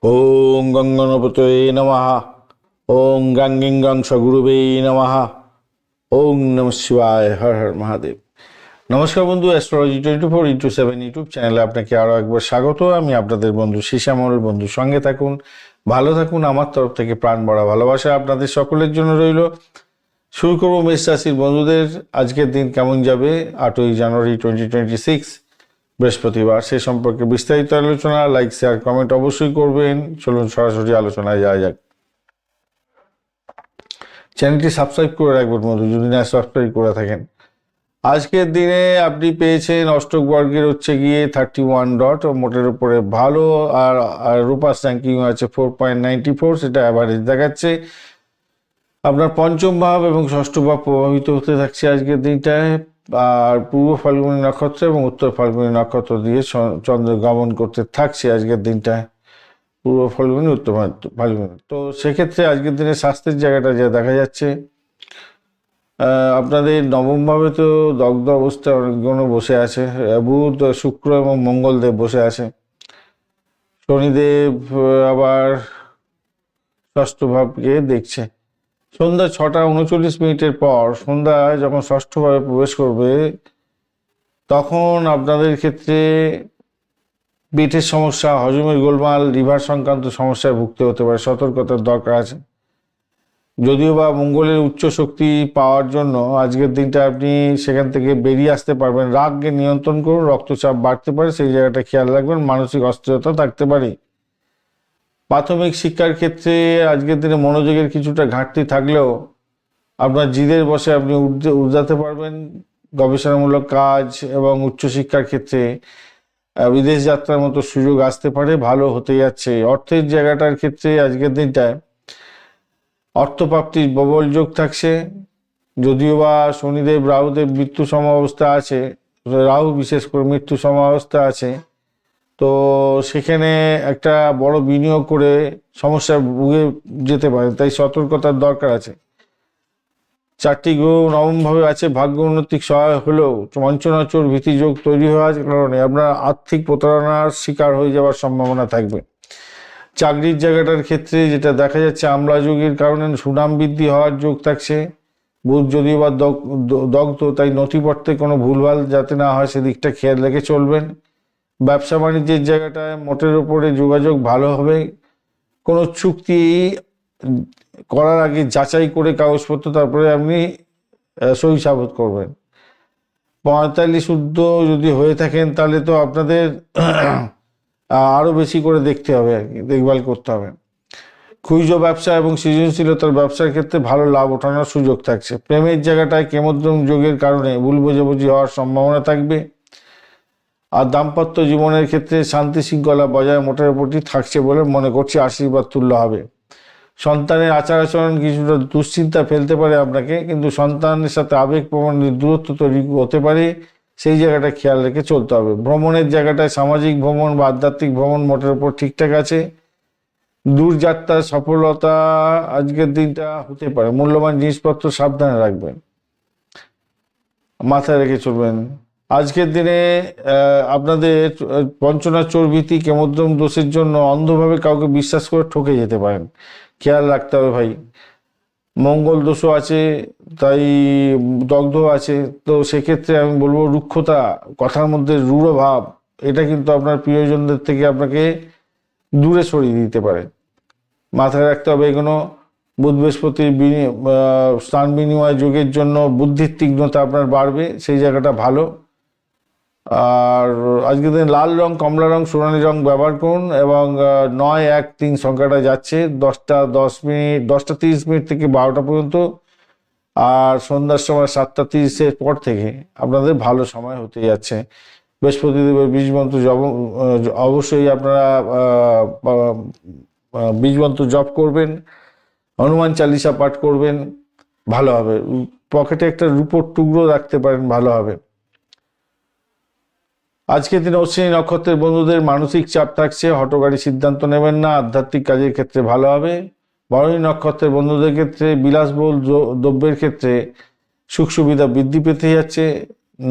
ওং গঙ্গনপতয়ে নমঃ। ওং গাঙ্গিং গং সগুরুবে নমঃ। ওং নমঃ শিবায়। হর হর মহাদেব। নমস্কার বন্ধু, অ্যাস্ট্রোলজি 24x7 ইউটিউব চ্যানেলে আপনাকে আরও একবার স্বাগত। আমি আপনাদের বন্ধু শ্যামল। বন্ধু সঙ্গে থাকুন, ভালো থাকুন। আমার তরফ থেকে প্রাণ ভরা ভালোবাসা আপনাদের সকলের জন্য রইল। শুরু করবো মেষ রাশির বন্ধুদের আজকের দিন কেমন যাবে। 8ই জানুয়ারি 2026 বৃহস্পতিবার, সে সম্পর্কে বিস্তারিত আলোচনা। লাইক শেয়ার কমেন্ট অবশ্যই করবেন। চলুন সরাসরি আলোচনায় যাওয়া যাক। চ্যানেলটি সাবস্ক্রাইব করে রাখবেন বন্ধু, যদি না সাবস্ক্রাইব করে থাকেন। আজকের দিনে আপনি পেয়েছেন অষ্টক বর্গের হচ্ছে গিয়ে 31 ডট, মোটের উপরে ভালো। আর রূপাস র্যাঙ্কিং আছে 4.94, সেটা অ্যাভারেজ দেখাচ্ছে। আপনার পঞ্চম ভাব এবং ষষ্ঠ ভাব প্রভাবিত হতে থাকছে আজকের দিনটায়। আর পূর্ব ফাল্গুনী নক্ষত্র এবং উত্তর ফাল্গুনী নক্ষত্র দিয়ে চন্দ্র গমন করতে থাকছে আজকের দিনটায়। পূর্ব ফাল্গুনী, উত্তর ফাল্গুনী। তো সেক্ষেত্রে আজকের দিনে স্বাস্থ্যের জায়গাটা যা দেখা যাচ্ছে, আপনাদের নবম ভাবে তো দগ্ধ অবস্থায় অনেকগুলো বসে আছে। বুধ, শুক্র এবং মঙ্গলদেব বসে আছে। শনিদেব আবার ষষ্ঠ ভাবকে দেখছে। সন্ধ্যা 6টা 39 পর, সন্ধ্যায় যখন ষষ্ঠভাবে প্রবেশ করবে, তখন আপনাদের ক্ষেত্রে পেটের সমস্যা, হজমের গোলমাল, লিভার সংক্রান্ত সমস্যায় ভুগতে হতে পারে। সতর্কতার দরকার আছে। যদিও বা মঙ্গলের উচ্চ শক্তি পাওয়ার জন্য আজকের দিনটা আপনি সেখান থেকে বেরিয়ে আসতে পারবেন। রাগকে নিয়ন্ত্রণ করুন, রক্তচাপ বাড়তে পারে, সেই জায়গাটা খেয়াল রাখবেন। মানসিক অস্থিরতা থাকতে পারে। প্রাথমিক শিক্ষার ক্ষেত্রে আজকের দিনে মনোযোগের কিছুটা ঘাটতি থাকলেও আপনার জিদের বসে আপনি উর্জাতে পারবেন। গবেষণামূলক কাজ এবং উচ্চশিক্ষার ক্ষেত্রে বিদেশ যাত্রার মতো সুযোগ আসতে পারে, ভালো হতে যাচ্ছে। অর্থের জায়গাটার ক্ষেত্রে আজকের দিনটায় অর্থপ্রাপ্তির প্রবল যোগ থাকছে। যদিও বা শনিদেব রাহুদেব মৃত্যু সমাবস্থা আছে, রাহু বিশেষ করে মৃত্যু সমাবস্থা আছে, তো সেখানে একটা বড় বিনিয়োগ করে সমস্যা ভুগে যেতে পারে, তাই সতর্কতার দরকার আছে। 4টি গ্রহ নবমভাবে আছে, ভাগ্য উন্নতিক সহায় হলেও বঞ্চনাচোর ভীতি যোগ তৈরি হওয়ার কারণে আপনার আর্থিক প্রতারণার শিকার হয়ে যাওয়ার সম্ভাবনা থাকবে। চাকরির জায়গাটার ক্ষেত্রে যেটা দেখা যাচ্ছে, আমলা যোগের কারণে সুনাম বৃদ্ধি হওয়ার যোগ থাকছে। বুধ যদিও বা দগ্ধ, তাই নথিপত্রে কোনো ভুলভাল যাতে না হয় সেদিকটা খেয়াল রেখে চলবেন। ব্যবসা বাণিজ্যের জায়গাটায় মোটের উপরে যোগাযোগ ভালো হবে। কোনো চুক্তি করার আগে যাচাই করে কাগজপত্র তারপরে আপনি সই সাবুত করবেন। 45 ঊর্ধ্ব যদি হয়ে থাকেন তাহলে তো আপনাদের আরও বেশি করে দেখতে হবে আর কি, দেখভাল করতে হবে। ক্ষুদ্র ব্যবসা এবং সৃজনশীলতার ব্যবসার ক্ষেত্রে ভালো লাভ ওঠানোর সুযোগ থাকছে। প্রেমের জায়গাটায় কেমদ্রম যোগের কারণে ভুল বোঝাবুঝি হওয়ার সম্ভাবনা থাকবে। আর দাম্পত্য জীবনের ক্ষেত্রে শান্তি শৃঙ্খলা বজায় মোটের উপরই থাকছে বলে মনে করছি, আশীর্বাদ তুল্য হবে। সন্তানের আচার আচরণ কিছুটা দুশ্চিন্তা ফেলতে পারে আপনাকে, কিন্তু সন্তানের সাথে আবেগ প্রবণের দূরত্ব তৈরি হতে পারে, সেই জায়গাটা খেয়াল রেখে চলতে হবে। ভ্রমণের জায়গাটায় সামাজিক ভ্রমণ বা আধ্যাত্মিক ভ্রমণ মোটের উপর ঠিকঠাক আছে। দূরযাত্রার সফলতা আজকের দিনটা হতে পারে। মূল্যবান জিনিসপত্র সাবধানে রাখবেন, মাথায় রেখে চলবেন। আজকের দিনে আপনাদের বঞ্চনা, চোর ভীতি, কেমদ্রম দোষের জন্য অন্ধভাবে কাউকে বিশ্বাস করে ঠকে যেতে পারেন, খেয়াল রাখতে হবে ভাই। মঙ্গল দোষও আছে, তাই দগ্ধ আছে, তো সেক্ষেত্রে আমি বলবো রুক্ষতা, কথার মধ্যে রূঢ় ভাব, এটা কিন্তু আপনার প্রিয়জনদের থেকে আপনাকে দূরে সরিয়ে দিতে পারে, মাথায় রাখতে হবে এগুলো। বুধ বৃহস্পতির স্থান বিনিময় যোগের জন্য বুদ্ধির তীক্ষ্ণতা আপনার বাড়বে, সেই জায়গাটা ভালো। আর আজকের দিন লাল রং, কমলা রং, সোনালী রং ব্যবহার করুন। এবং 913 সংখ্যাটা যাচ্ছে 10:30 থেকে 12টা পর্যন্ত। আর সন্ধ্যার সময় 7টা 30 পর থেকে আপনাদের ভালো সময় হতে যাচ্ছে। বৃহস্পতিদেবের বীজ মন্ত্র অবশ্যই আপনারা বীজ মন্ত্র জপ করবেন, হনুমান চালিসা পাঠ করবেন, ভালো হবে। পকেটে একটা রূপোর টুকরো রাখতে পারেন, ভালো হবে। আজকের দিনে অশ্বিনী নক্ষত্রের বন্ধুদের মানসিক চাপ থাকছে, হঠকারী সিদ্ধান্ত নেবেন না। আধ্যাত্মিক কাজের ক্ষেত্রে ভালো হবে। ভরণী নক্ষত্রের বন্ধুদের ক্ষেত্রে বিলাসবহুল দ্রব্যের ক্ষেত্রে সুখ সুবিধা বৃদ্ধি পেতে যাচ্ছে।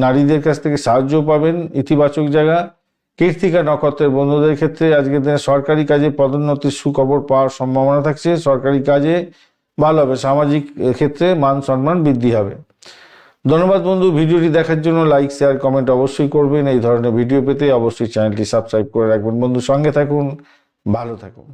নারীদের কাছ থেকে সাহায্য পাবেন, ইতিবাচক জায়গা। কৃত্তিকা নক্ষত্রের বন্ধুদের ক্ষেত্রে আজকের দিনে সরকারি কাজে পদোন্নতির সুখবর পাওয়ার সম্ভাবনা থাকছে। সরকারি কাজে ভালো হবে, সামাজিক ক্ষেত্রে মান সম্মান বৃদ্ধি হবে। ধন্যবাদ বন্ধু, ভিডিওটি দেখার জন্য লাইক শেয়ার কমেন্ট অবশ্যই করবেন। এই ধরনের ভিডিও পেতে অবশ্যই চ্যানেলটি সাবস্ক্রাইব করে রাখবেন। বন্ধু সঙ্গে থাকুন, ভালো থাকুন।